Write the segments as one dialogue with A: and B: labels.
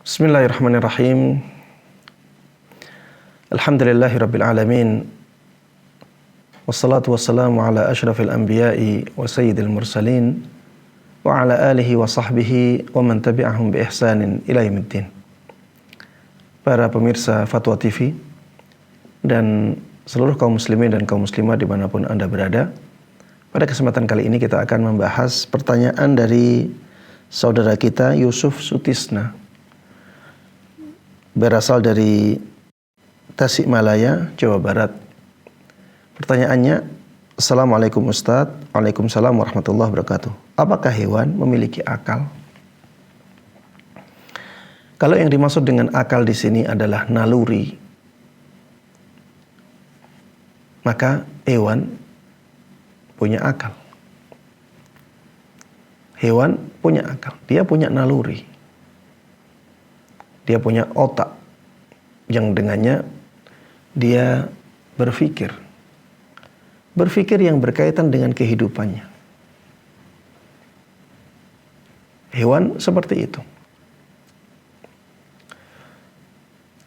A: Bismillahirrahmanirrahim. Alhamdulillahirabbil alamin. Wassalatu wassalamu ala asyrafil anbiya'i wa sayyidil mursalin wa ala alihi wa sahbihi wa man tabi'ahum bi ihsanin ila yaumiddin. Para pemirsa Fatwa TV dan seluruh kaum muslimin dan kaum muslimah dimanapun Anda berada, pada kesempatan kali ini kita akan membahas pertanyaan dari saudara kita Yusuf Sutisna, berasal dari Tasikmalaya, Jawa Barat. Pertanyaannya, Assalamualaikum Ustadz. Waalaikumsalam warahmatullahi wabarakatuh. Apakah hewan memiliki akal? Kalau yang dimaksud dengan akal di sini adalah naluri, maka hewan punya akal. Hewan punya akal, dia punya naluri. Dia punya otak yang dengannya dia berpikir. Berpikir yang berkaitan dengan kehidupannya. Hewan seperti itu.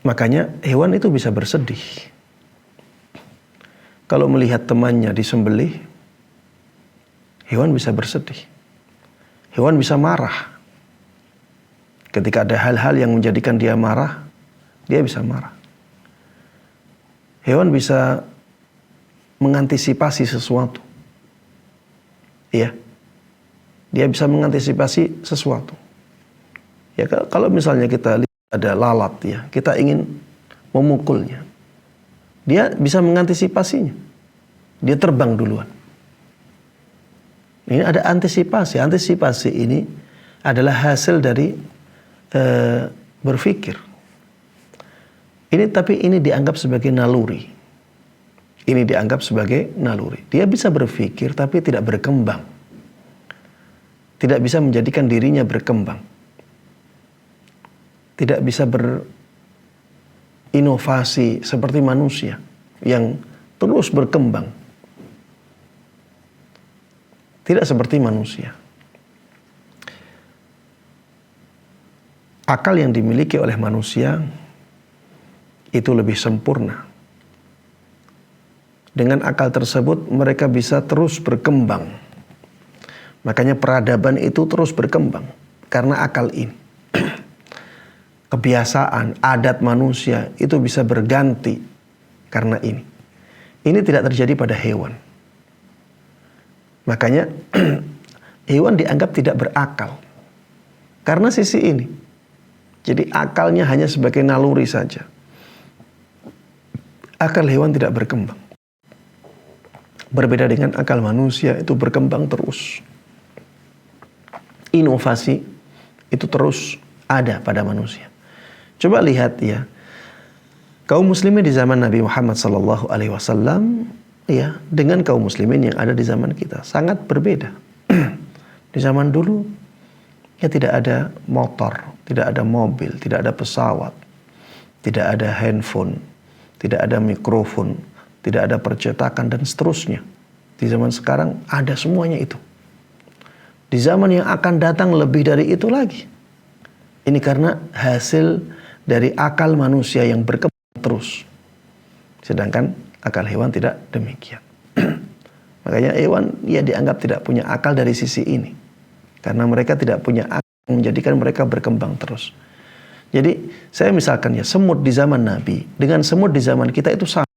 A: Makanya hewan itu bisa bersedih. Kalau melihat temannya disembelih, hewan bisa bersedih. Hewan bisa marah. Ketika ada hal-hal yang menjadikan dia marah, dia bisa marah. Hewan bisa mengantisipasi sesuatu. Iya. Dia bisa mengantisipasi sesuatu. Ya, kalau misalnya kita lihat ada lalat ya, kita ingin memukulnya. Dia bisa mengantisipasinya. Dia terbang duluan. Ini ada antisipasi. Antisipasi ini adalah hasil dari berpikir. Tapi ini dianggap sebagai naluri. Ini dianggap sebagai naluri. Dia bisa berpikir tapi tidak berkembang. Tidak bisa menjadikan dirinya berkembang. Tidak bisa berinovasi seperti manusia yang terus berkembang. Tidak seperti manusia. Akal yang dimiliki oleh manusia itu lebih sempurna. Dengan akal tersebut mereka bisa terus berkembang. Makanya peradaban itu terus berkembang karena akal ini. Kebiasaan, adat manusia itu bisa berganti karena ini. Ini tidak terjadi pada hewan. Makanya hewan dianggap tidak berakal karena sisi ini. Jadi akalnya hanya sebagai naluri saja. Akal hewan tidak berkembang. Berbeda dengan akal manusia, itu berkembang terus. Inovasi itu terus ada pada manusia. Coba lihat ya, kaum muslimin di zaman Nabi Muhammad SAW ya, dengan kaum muslimin yang ada di zaman kita sangat berbeda. Di zaman dulu ya tidak ada motor, tidak ada mobil, tidak ada pesawat, tidak ada handphone, tidak ada mikrofon, tidak ada percetakan dan seterusnya. Di zaman sekarang ada semuanya itu. Di zaman yang akan datang lebih dari itu lagi. Ini karena hasil dari akal manusia yang berkembang terus. Sedangkan akal hewan tidak demikian. Makanya hewan ya dianggap tidak punya akal dari sisi ini. Karena mereka tidak punya akal yang menjadikan mereka berkembang terus. Jadi saya misalkan ya, semut di zaman Nabi dengan semut di zaman kita itu sama.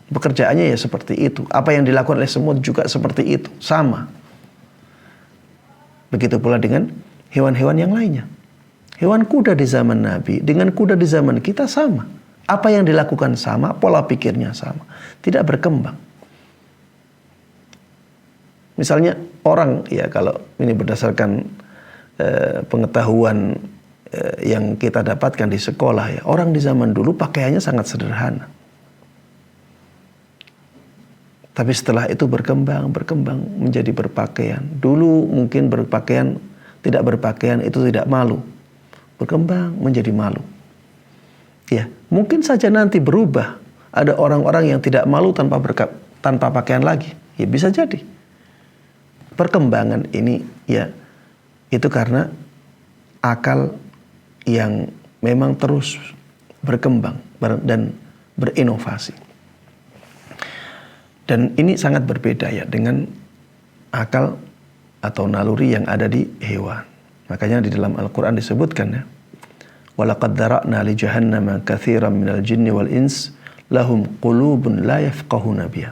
A: Pekerjaannya ya seperti itu. Apa yang dilakukan oleh semut juga seperti itu. Sama. Begitu pula dengan hewan-hewan yang lainnya. Hewan kuda di zaman Nabi dengan kuda di zaman kita sama. Apa yang dilakukan sama, pola pikirnya sama. Tidak berkembang. Misalnya orang ya, kalau ini berdasarkan pengetahuan yang kita dapatkan di sekolah ya, orang di zaman dulu pakaiannya sangat sederhana. Tapi setelah itu berkembang menjadi berpakaian. Dulu mungkin tidak berpakaian itu tidak malu. Berkembang menjadi malu. Ya, mungkin saja nanti berubah. Ada orang-orang yang tidak malu tanpa pakaian lagi. Ya bisa jadi. Perkembangan ini ya itu karena akal yang memang terus berkembang dan berinovasi. Dan ini sangat berbeda ya dengan akal atau naluri yang ada di hewan. Makanya di dalam Al-Quran disebutkan ya, وَلَقَدْ ذَرَأْنَا لِجَهَنَّمَ كَثِيرًا مِنَ الْجِنِّ وَالْإِنسِ لَهُمْ قُلُوبٌ لَا يَفْقَهُونَ بِهَا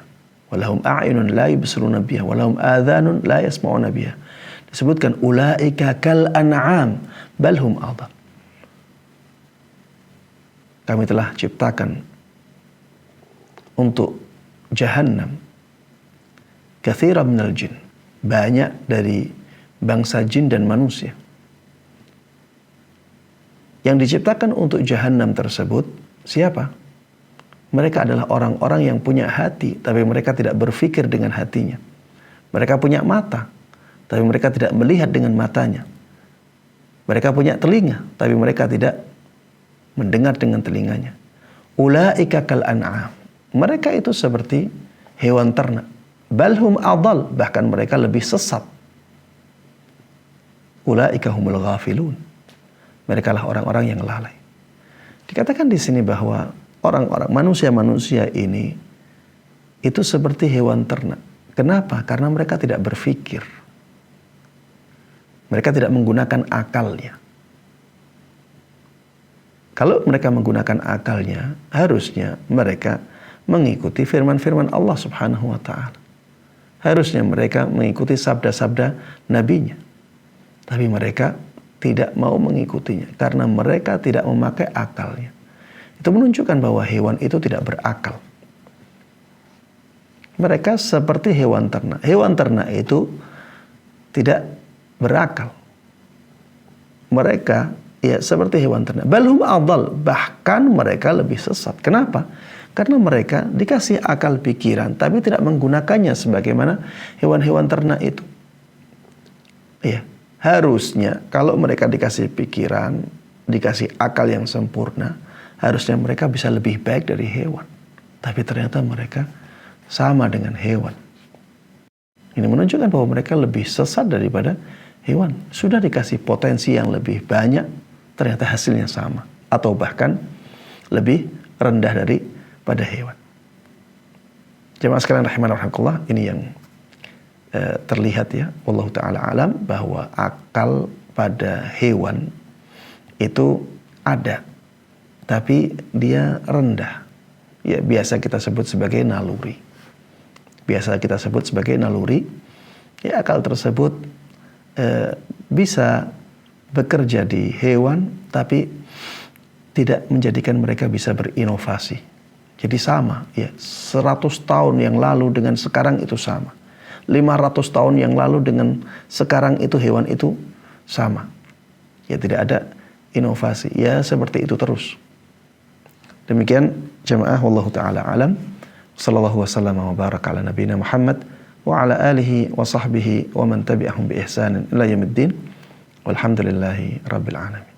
A: وَلَهُمْ أَعْيُنٌ لَا يُبْصِرُونَ بِهَا وَلَهُمْ آذَانٌ لَا يَسْمَعُونَ بِهَا. Disebutkan ulaika kal an'am bal hum adall. Kami telah ciptakan untuk Jahannam katsiran minal jin, banyak dari bangsa jin dan manusia. Yang diciptakan untuk Jahannam tersebut siapa? Mereka adalah orang-orang yang punya hati, tapi mereka tidak berpikir dengan hatinya. Mereka punya mata, tapi mereka tidak melihat dengan matanya. Mereka punya telinga, tapi mereka tidak mendengar dengan telinganya. Ulaika kal an'am. Mereka itu seperti hewan ternak. Balhum adall, bahkan mereka lebih sesat. Ulaika humul ghafilun. Mereka lah orang-orang yang lalai. Dikatakan di sini bahwa orang-orang manusia-manusia ini itu seperti hewan ternak. Kenapa? Karena mereka tidak berpikir. Mereka tidak menggunakan akalnya. Kalau mereka menggunakan akalnya, harusnya mereka mengikuti firman-firman Allah Subhanahu wa ta'ala. Harusnya mereka mengikuti sabda-sabda nabinya. Tapi mereka tidak mau mengikutinya karena mereka tidak memakai akalnya. Itu menunjukkan bahwa hewan itu tidak berakal. Mereka seperti hewan ternak. Hewan ternak itu tidak berakal. Mereka ya seperti hewan ternak. Balhum adall, bahkan mereka lebih sesat. Kenapa? Karena mereka dikasih akal pikiran tapi tidak menggunakannya sebagaimana hewan-hewan ternak itu. Iya. Harusnya kalau mereka dikasih pikiran, dikasih akal yang sempurna, harusnya mereka bisa lebih baik dari hewan. Tapi ternyata mereka sama dengan hewan. Ini menunjukkan bahwa mereka lebih sesat daripada hewan. Sudah dikasih potensi yang lebih banyak, ternyata hasilnya sama. Atau bahkan lebih rendah daripada hewan. Jemaah sekalian rahimani wa rahimakumullah, ini yang terlihat ya, wallahu ta'ala alam, bahwa akal pada hewan itu ada, tapi dia rendah. Ya, biasa kita sebut sebagai naluri. Biasa kita sebut sebagai naluri. Ya, akal tersebut bisa bekerja di hewan, tapi tidak menjadikan mereka bisa berinovasi. Jadi sama, ya, 100 tahun yang lalu dengan sekarang itu sama. 500 tahun yang lalu dengan sekarang itu hewan itu sama. Ya, tidak ada inovasi. Ya, seperti itu terus. Demikian jemaah, wallahu taala alam. Sallallahu wasallam wa baraka ala nabiyina Muhammad wa ala alihi wa sahbihi wa man tabi'ahum bi ihsanin ila yaumiddin. Walhamdulillahi rabbil alamin.